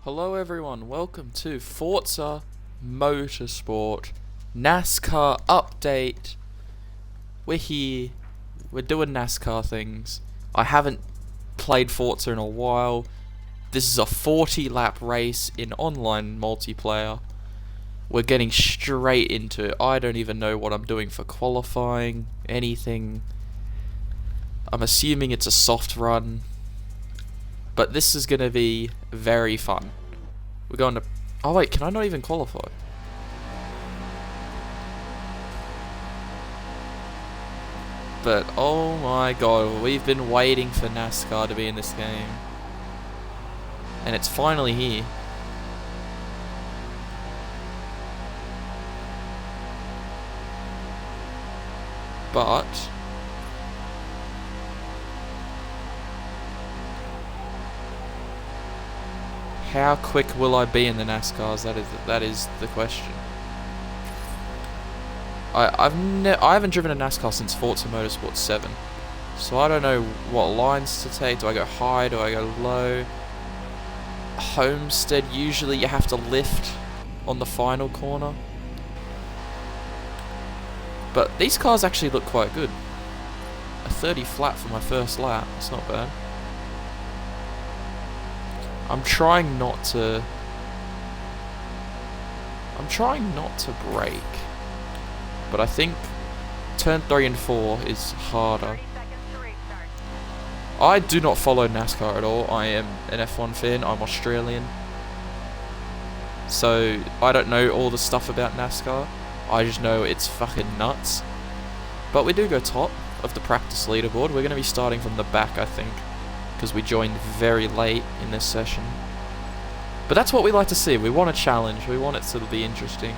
Hello everyone, welcome to Forza Motorsport NASCAR update. We're here, we're doing NASCAR things. I haven't played Forza in a while. This is a 40 lap race in online multiplayer. We're getting straight into it. I don't even know what I'm doing for qualifying, anything. I'm assuming it's a soft run. But this is going to be very fun. We're going to... Oh wait, can I not even qualify? But oh my god, we've been waiting for NASCAR to be in this game. And it's finally here. But... how quick will I be in the NASCARs? That is the question. I haven't driven a NASCAR since Forza Motorsport 7, so I don't know what lines to take. Do I go high? Do I go low? Homestead, usually you have to lift on the final corner. But these cars actually look quite good. A 30 flat for my first lap. It's not bad. I'm trying not to brake, but I think turn 3 and 4 is harder. I do not follow NASCAR at all. I am an F1 fan. I'm Australian, so I don't know all the stuff about NASCAR. I just know it's fucking nuts. But we do go top of the practice leaderboard. We're going to be starting from the back, I think, because we joined very late in this session. But that's what we like to see. We want a challenge. We want it to be interesting.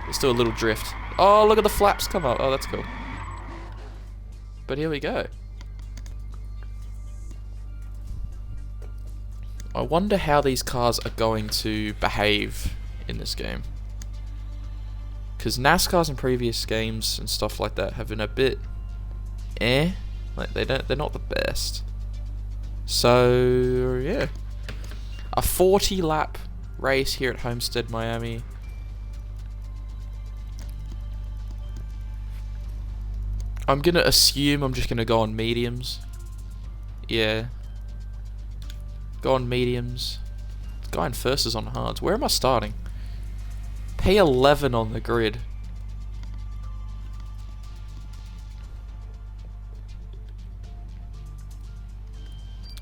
Let's do a little drift. Oh, look at the flaps come up. Oh, that's cool. But here we go. I wonder how these cars are going to behave in this game. Because NASCARs in previous games and stuff like that have been a bit like they're not the best. So yeah, a 40 lap race here at Homestead, Miami. I'm gonna assume I'm just gonna go on mediums. Yeah, go on mediums. The guy in first is on hards. Where am I starting? P11 on the grid.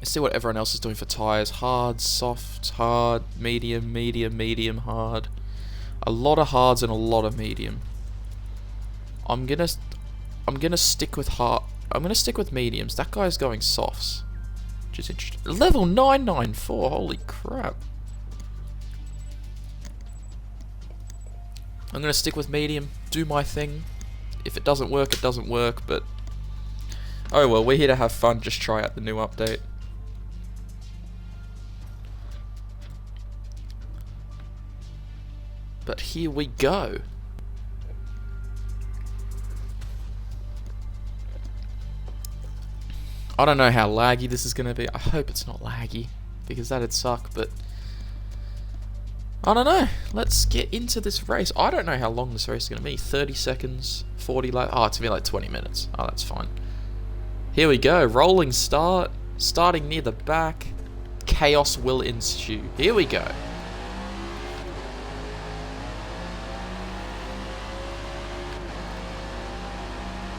Let's see what everyone else is doing for tyres. Hard, soft, hard, medium, medium, medium, hard. A lot of hards and a lot of medium. I'm gonna stick with hard. I'm gonna stick with mediums. That guy's going softs. Which is interesting. Level 994. Holy crap. I'm gonna stick with medium. Do my thing. If it doesn't work, it doesn't work. But oh well. We're here to have fun. Just try out the new update. But here we go. I don't know how laggy this is going to be. I hope it's not laggy, because that'd suck, but I don't know. Let's get into this race. I don't know how long this race is going to be. 30 seconds, 40 laps. Oh, it's going to be like 20 minutes. Oh, that's fine. Here we go. Rolling start. Starting near the back. Chaos will ensue. Here we go.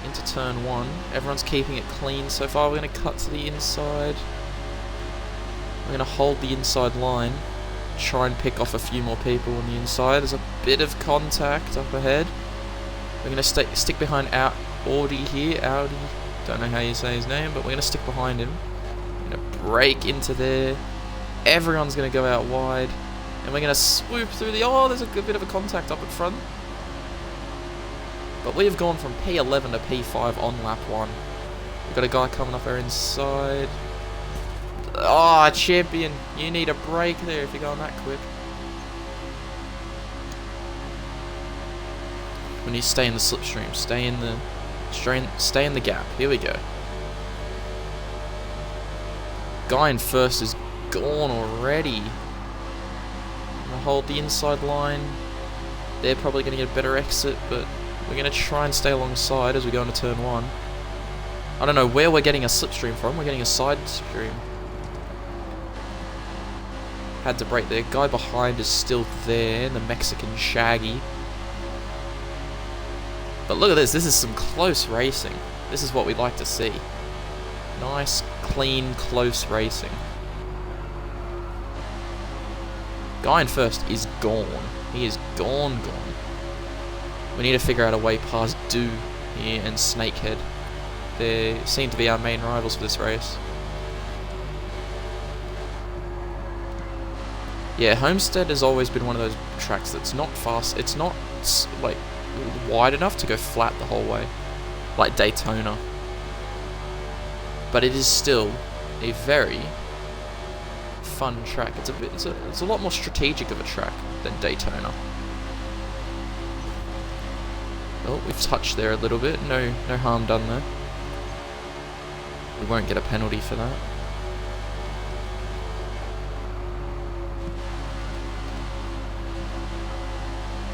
Into turn 1. Everyone's keeping it clean so far. We're going to cut to the inside. We're going to hold the inside line. Try and pick off a few more people on the inside. There's a bit of contact up ahead. We're going to stick behind Audi here. Audi. Don't know how you say his name, but we're going to stick behind him. We're going to break into there. Everyone's going to go out wide. And we're going to swoop through the... Oh, there's a good bit of a contact up at front. But we have gone from P11 to P5 on lap 1. We've got a guy coming up our inside. Oh, champion. You need a break there if you're going that quick. We need to stay in the slipstream. Stay in the gap. Here we go. Guy in first is gone already. Gonna hold the inside line. They're probably gonna get a better exit, but we're gonna try and stay alongside as we go into turn 1. I don't know where we're getting a slipstream from. We're getting a side stream. Had to brake there. Guy behind is still there, the Mexican Shaggy. But look at this. This is some close racing. This is what we'd like to see. Nice, clean, close racing. Guy in first is gone. He is gone. We need to figure out a way past Do here and Snakehead. They seem to be our main rivals for this race. Yeah, Homestead has always been one of those tracks that's not fast. It's not like wide enough to go flat the whole way, like Daytona. But it is still a very fun track. It's a lot more strategic of a track than Daytona. Oh, we've touched there a little bit. No harm done there. We won't get a penalty for that.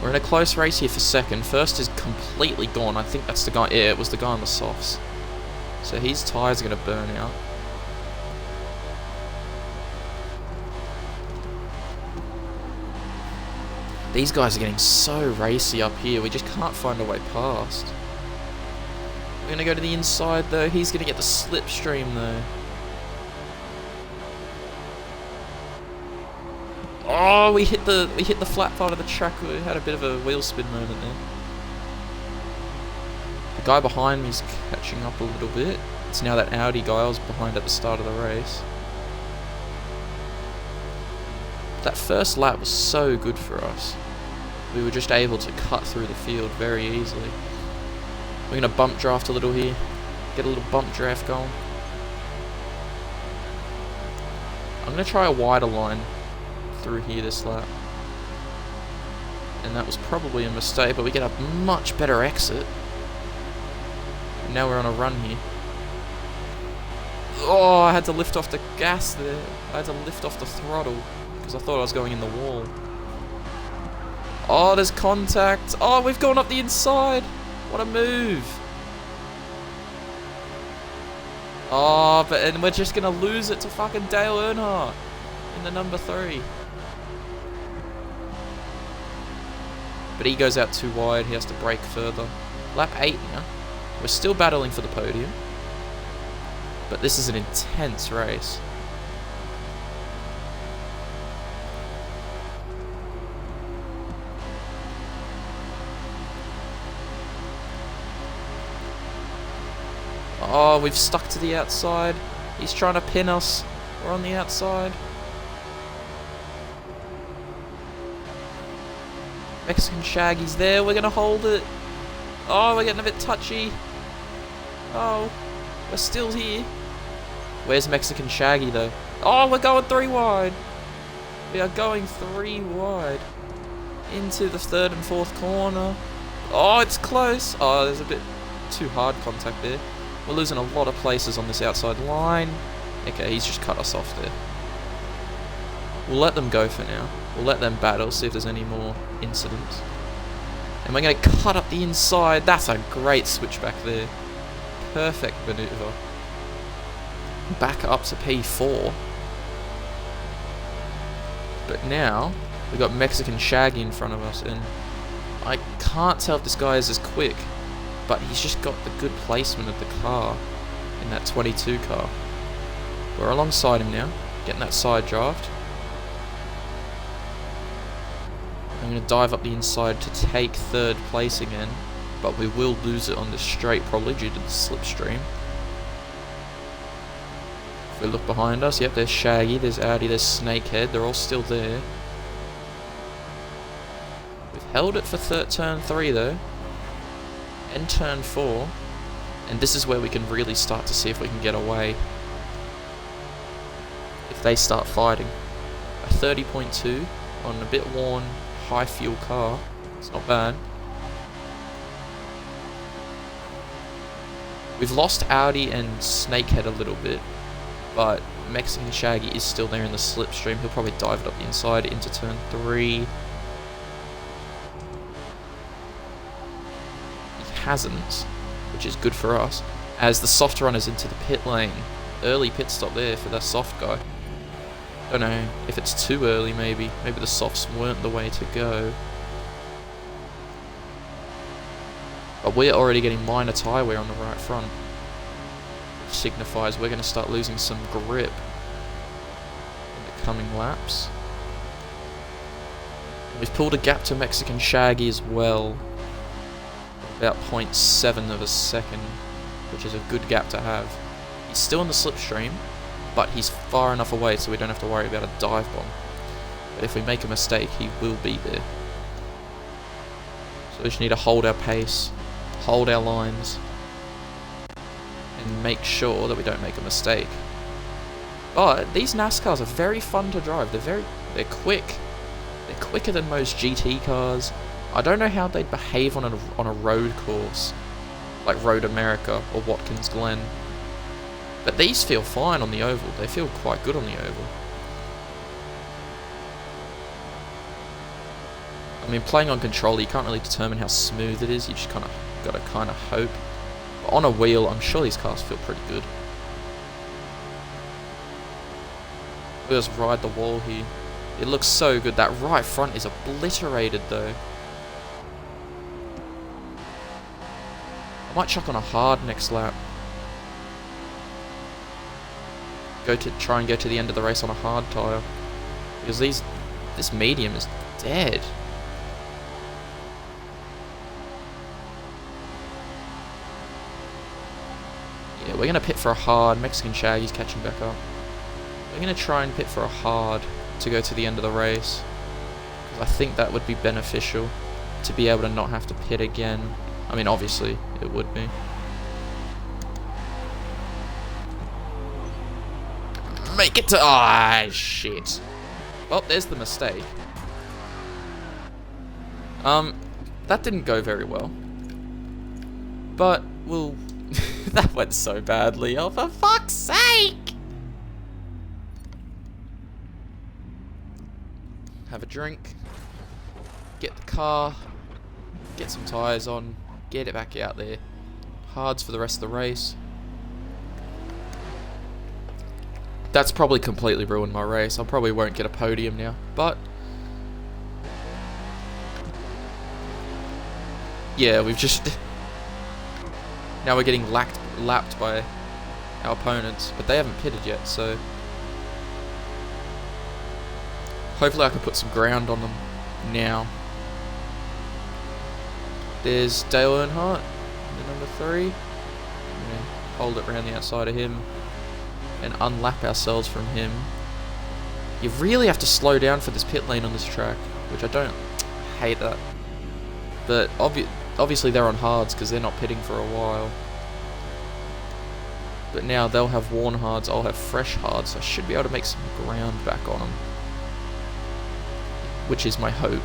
We're in a close race here for second. First is completely gone. I think that's the guy. Yeah, it was the guy on the softs. So his tyres are going to burn out. These guys are getting so racy up here. We just can't find a way past. We're going to go to the inside though. He's going to get the slipstream though. Oh, we hit the flat part of the track. We had a bit of a wheel spin moment there. The guy behind me is catching up a little bit. It's now that Audi guy I was behind at the start of the race. That first lap was so good for us. We were just able to cut through the field very easily. We're going to bump draft a little here. Get a little bump draft going. I'm going to try a wider line through here this lap. And that was probably a mistake, but we get a much better exit. And now we're on a run here. Oh, I had to lift off the gas there. I had to lift off the throttle because I thought I was going in the wall. Oh, there's contact. Oh, we've gone up the inside. What a move. Oh, and we're just going to lose it to fucking Dale Earnhardt in the number 3. But he goes out too wide. He has to brake further. Lap 8 now. We're still battling for the podium. But this is an intense race. Oh, we've stuck to the outside. He's trying to pin us. We're on the outside. Mexican Shaggy's there. We're going to hold it. Oh, we're getting a bit touchy. Oh, we're still here. Where's Mexican Shaggy, though? Oh, we're going 3 wide. We are going 3 wide. Into the 3rd and 4th corner. Oh, it's close. Oh, there's a bit too hard contact there. We're losing a lot of places on this outside line. Okay, he's just cut us off there. We'll let them go for now. We'll let them battle, see if there's any more incidents. And we're going to cut up the inside. That's a great switchback there. Perfect maneuver. Back up to P4. But now, we've got Mexican Shaggy in front of us. And I can't tell if this guy is as quick. But he's just got the good placement of the car in that 22 car. We're alongside him now, getting that side draft. I'm going to dive up the inside to take 3rd place again, but we will lose it on this straight probably due to the slipstream. If we look behind us, yep, there's Shaggy, there's Audi, there's Snakehead, they're all still there. We've held it for turn 3 though. And turn 4, and this is where we can really start to see if we can get away if they start fighting. A 30.2 on a bit worn high fuel car, it's not bad. We've lost Audi and Snakehead a little bit, But Mexican Shaggy is still there in the slipstream. He'll probably dive it up the inside into turn 3. He hasn't, which is good for us, as the soft runners into the pit lane. Early pit stop there for that soft guy. Don't know if it's too early, maybe. Maybe the softs weren't the way to go. But we're already getting minor tyre wear on the right front, which signifies we're going to start losing some grip in the coming laps. We've pulled a gap to Mexican Shaggy as well, about 0.7 of a second, which is a good gap to have. He's still in the slipstream, but he's far enough away so we don't have to worry about a dive bomb. But if we make a mistake, he will be there. So we just need to hold our pace, hold our lines, and make sure that we don't make a mistake. But these NASCARs are very fun to drive. They're quick. They're quicker than most GT cars. I don't know how they'd behave on a road course like Road America or Watkins Glen. But these feel fine on the oval. They feel quite good on the oval. I mean, playing on controller, you can't really determine how smooth it is. You just gotta hope. But on a wheel, I'm sure these cars feel pretty good. We'll just ride the wall here. It looks so good. That right front is obliterated though. I might chuck on a hard next lap. Try and go to the end of the race on a hard tyre, because this medium is dead. Yeah, we're gonna pit for a hard. Mexican Shaggy's catching back up. We're gonna try and pit for a hard to go to the end of the race, because I think that would be beneficial to be able to not have to pit again. I mean, obviously it would be. Make it to... Ah, shit. Well, there's the mistake. That didn't go very well. But we'll... that went so badly. Oh, for fuck's sake! Have a drink. Get the car. Get some tyres on. Get it back out there. Hards for the rest of the race. That's probably completely ruined my race. I probably won't get a podium now, but yeah, we've just now we're getting lapped by our opponents, but they haven't pitted yet, so hopefully I can put some ground on them now. There's Dale Earnhardt, the number 3. I'm gonna hold it around the outside of him and unlap ourselves from him. You really have to slow down for this pit lane on this track, which I don't hate that. But obviously they're on hards because they're not pitting for a while. But now they'll have worn hards, I'll have fresh hards, so I should be able to make some ground back on them, which is my hope.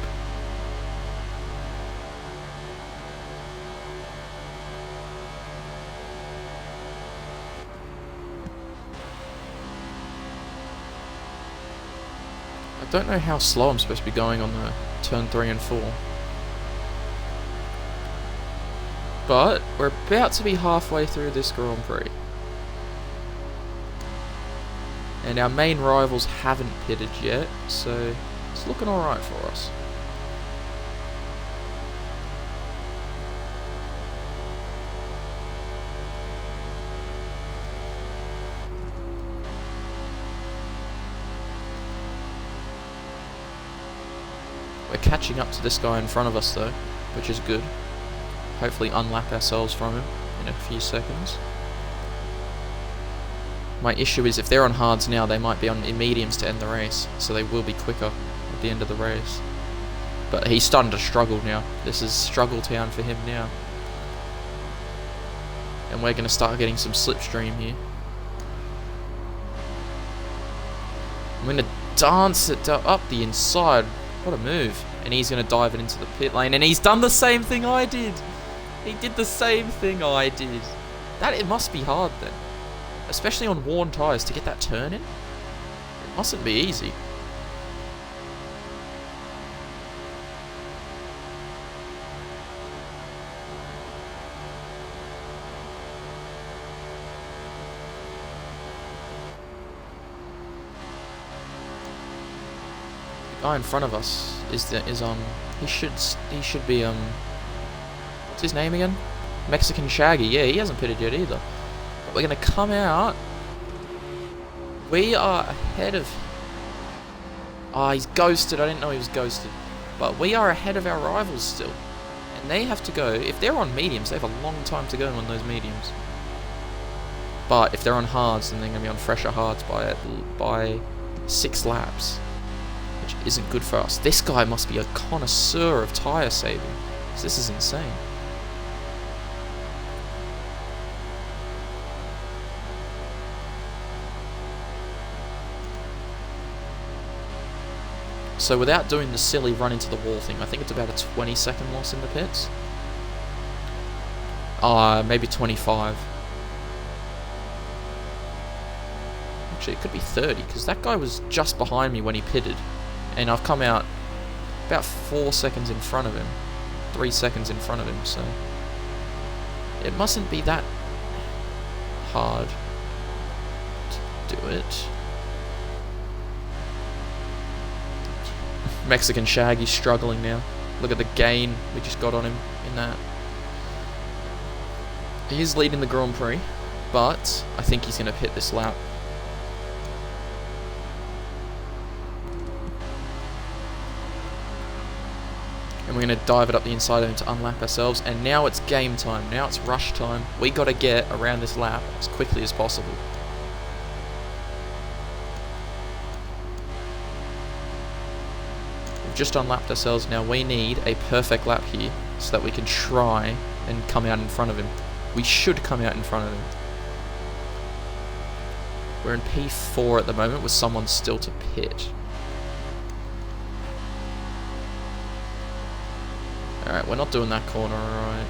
I don't know how slow I'm supposed to be going on the turn 3 and 4. But we're about to be halfway through this Grand Prix. And our main rivals haven't pitted yet, so it's looking alright for us. We're catching up to this guy in front of us though, which is good. Hopefully unlap ourselves from him in a few seconds. My issue is if they're on hards now, they might be on mediums to end the race, so they will be quicker at the end of the race. But he's starting to struggle now. This is struggle town for him now. And we're going to start getting some slipstream here. I'm going to dance it up the inside. What a move. And he's going to dive it into the pit lane. And he's done the same thing I did. He did the same thing I did. It must be hard then. especially on worn tyres, to get that turn in. It mustn't be easy. The guy in front of us is on. He should be what's his name again? Mexican Shaggy. Yeah, he hasn't pitted yet either. But we're gonna come out. We are ahead of. Ah, he's ghosted. I didn't know he was ghosted. But we are ahead of our rivals still, and they have to go. If they're on mediums, they have a long time to go on those mediums. But if they're on hards, then they're gonna be on fresher hards by 6 laps. Which isn't good for us. This guy must be a connoisseur of tyre saving, because this is insane. So without doing the silly run into the wall thing, I think it's about a 20-second loss in the pits. Maybe 25. Actually, it could be 30, because that guy was just behind me when he pitted. And I've come out about 4 seconds in front of him. 3 seconds in front of him, so... It mustn't be that hard to do it. Mexican Shaggy's struggling now. Look at the gain we just got on him in that. He is leading the Grand Prix, but I think he's going to pit this lap. And we're going to dive it up the inside of him to unlap ourselves. And now it's game time. Now it's rush time. We got to get around this lap as quickly as possible. We've just unlapped ourselves. Now we need a perfect lap here so that we can try and come out in front of him. We should come out in front of him. We're in P4 at the moment with someone still to pit. Alright, we're not doing that corner, alright.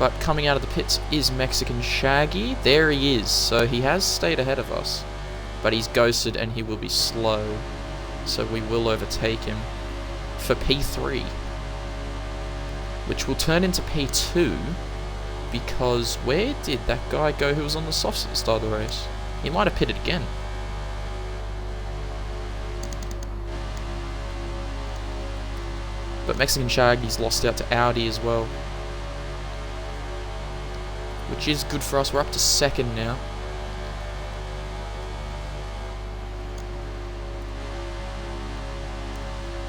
But coming out of the pits is Mexican Shaggy. There he is. So he has stayed ahead of us. But he's ghosted and he will be slow. So we will overtake him for P3. Which will turn into P2. Because where did that guy go who was on the softs at the start of the race? He might have pitted again. But Mexican Shaggy's lost out to Audi as well. Which is good for us. We're up to second now.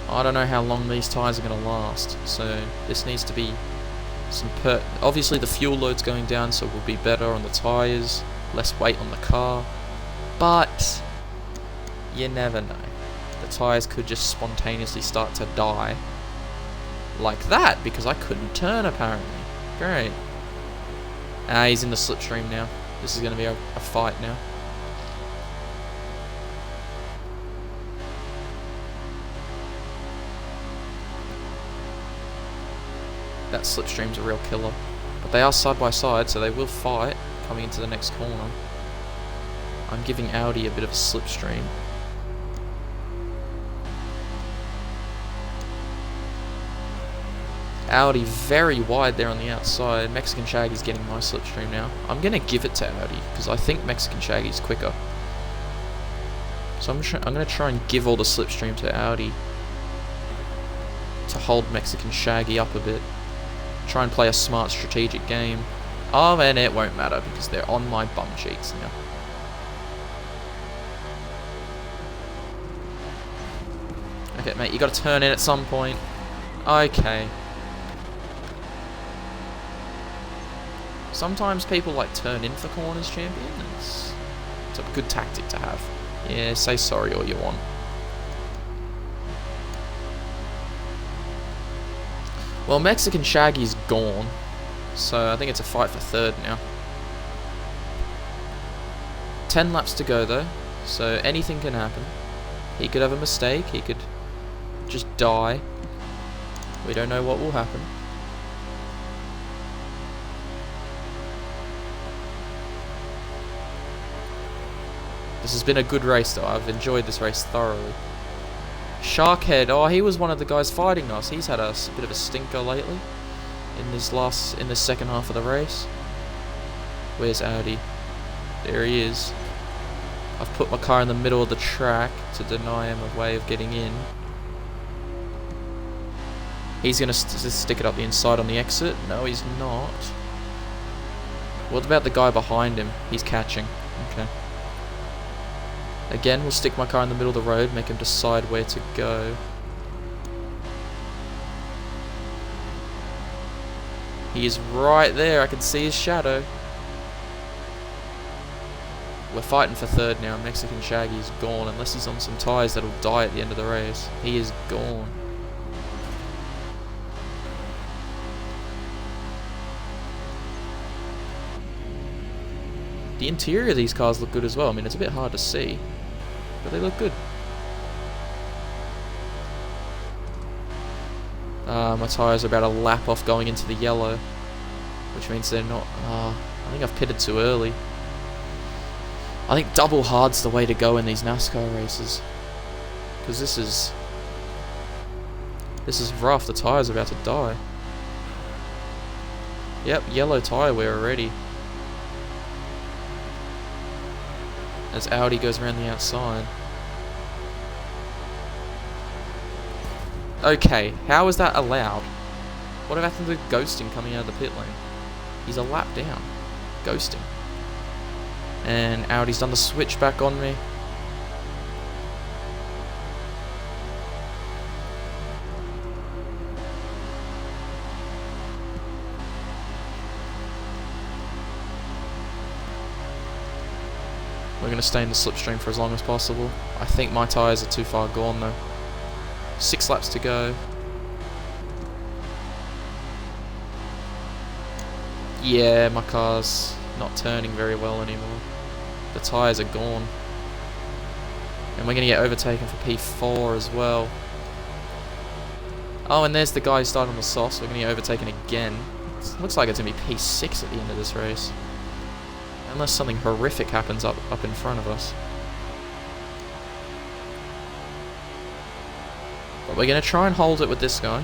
I don't know how long these tyres are going to last. So this needs to be some obviously the fuel load's going down, so we'll be better on the tyres. Less weight on the car. But you never know. The tyres could just spontaneously start to die. Like that, because I couldn't turn apparently. Great. He's in the slipstream now. This is going to be a fight now. That slipstream's a real killer. But they are side by side, so they will fight coming into the next corner. I'm giving Audi a bit of a slipstream. Audi very wide there on the outside. Mexican Shaggy's getting my slipstream now. I'm going to give it to Audi because I think Mexican Shaggy's quicker. So I'm going to try and give all the slipstream to Audi to hold Mexican Shaggy up a bit. Try and play a smart strategic game. Oh, and it won't matter because they're on my bum cheeks now. Okay, mate, you got to turn in at some point. Okay. Sometimes people like turn in for corners, champion. It's a good tactic to have. Yeah, say sorry all you want. Well, Mexican Shaggy's gone, so I think it's a fight for third now. 10 laps to go though, so anything can happen. He could have a mistake, he could just die. We don't know what will happen. This has been a good race though. I've enjoyed this race thoroughly. Sharkhead, oh, he was one of the guys fighting us. He's had a bit of a stinker lately in this second half of the race. Where's Audi? There he is. I've put my car in the middle of the track to deny him a way of getting in. He's going to stick it up the inside on the exit. No, he's not. What about the guy behind him? He's catching. Okay. Again, we'll stick my car in the middle of the road, make him decide where to go. He is right there. I can see his shadow. We're fighting for third now. Mexican Shaggy's gone, unless he's on some tyres that'll die at the end of the race. He is gone. The interior of these cars look good as well. I mean, it's a bit hard to see, but they look good. My tyres are about a lap off going into the yellow, which means they're not... I think I've pitted too early. I think double hard's the way to go in these NASCAR races, because this is rough. The tyre's about to die. Yep, yellow tyre wear already. As Audi goes around the outside. Okay, how is that allowed? What happened to ghosting coming out of the pit lane? He's a lap down. Ghosting. And Audi's done the switch back on me. We're going to stay in the slipstream for as long as possible. I think my tyres are too far gone though. 6 laps to go. Yeah, my car's not turning very well anymore. The tyres are gone. And we're going to get overtaken for P4 as well. Oh, and there's the guy who started on the sauce. We're going to get overtaken again. Looks like it's going to be P6 at the end of this race. Unless something horrific happens up in front of us. But we're going to try and hold it with this guy.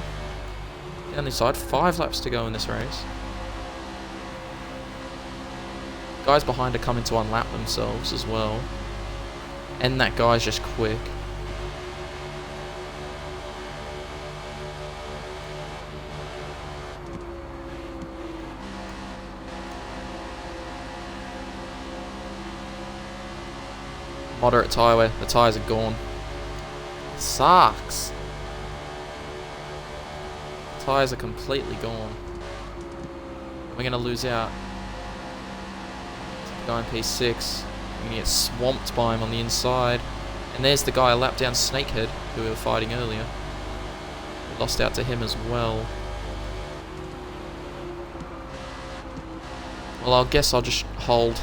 Down this side. 5 laps to go in this race. Guys behind are coming to unlap themselves as well. And that guy's just quick. Moderate tyre wear. The tyres are gone. Sucks. Tyres are completely gone. We're going to lose out. Guy in P6. We're going to get swamped by him on the inside. And there's the guy a lap down Snakehead, who we were fighting earlier. We lost out to him as well. Well, I guess I'll just hold.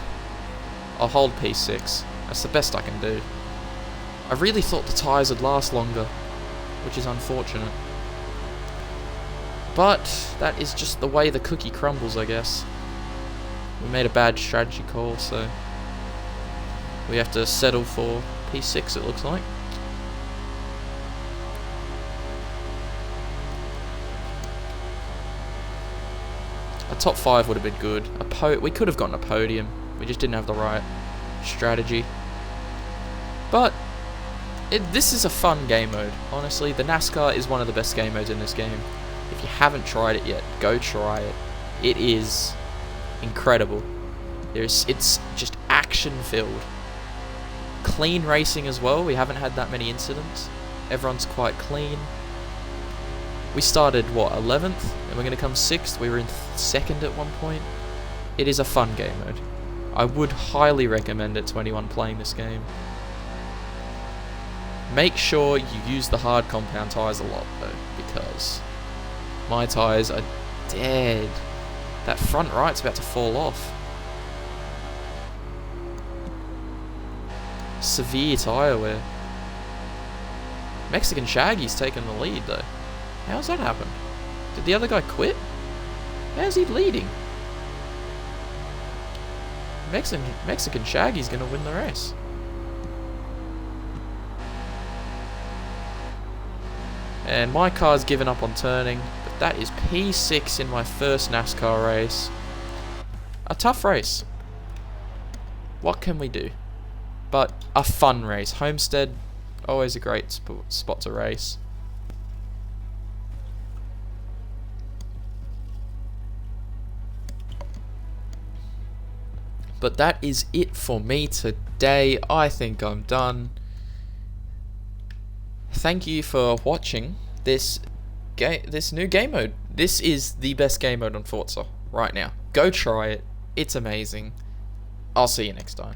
I'll hold P6. That's the best I can do. I really thought the tyres would last longer, which is unfortunate. But that is just the way the cookie crumbles, I guess. We made a bad strategy call, so we have to settle for P6, it looks like. A top 5 would have been good. We could have gotten a podium. We just didn't have the right strategy. But this is a fun game mode. Honestly, the NASCAR is one of the best game modes in this game. If you haven't tried it yet, go try it. It is incredible. It's just action-filled. Clean racing as well. We haven't had that many incidents. Everyone's quite clean. We started, what, 11th? And we're going to come 6th. We were in 2nd at one point. It is a fun game mode. I would highly recommend it to anyone playing this game. Make sure you use the hard compound tyres a lot though, because my tyres are dead. That front right's about to fall off. Severe tyre wear. Mexican Shaggy's taken the lead though. How's that happen? Did the other guy quit? How's he leading? Mexican Shaggy's gonna win the race. And my car's given up on turning, but that is P6 in my first NASCAR race. A tough race. What can we do? But a fun race. Homestead, always a great spot to race. But that is it for me today. I think I'm done. Thank you for watching this new game mode. This is the best game mode on Forza right now. Go try it. It's amazing. I'll see you next time.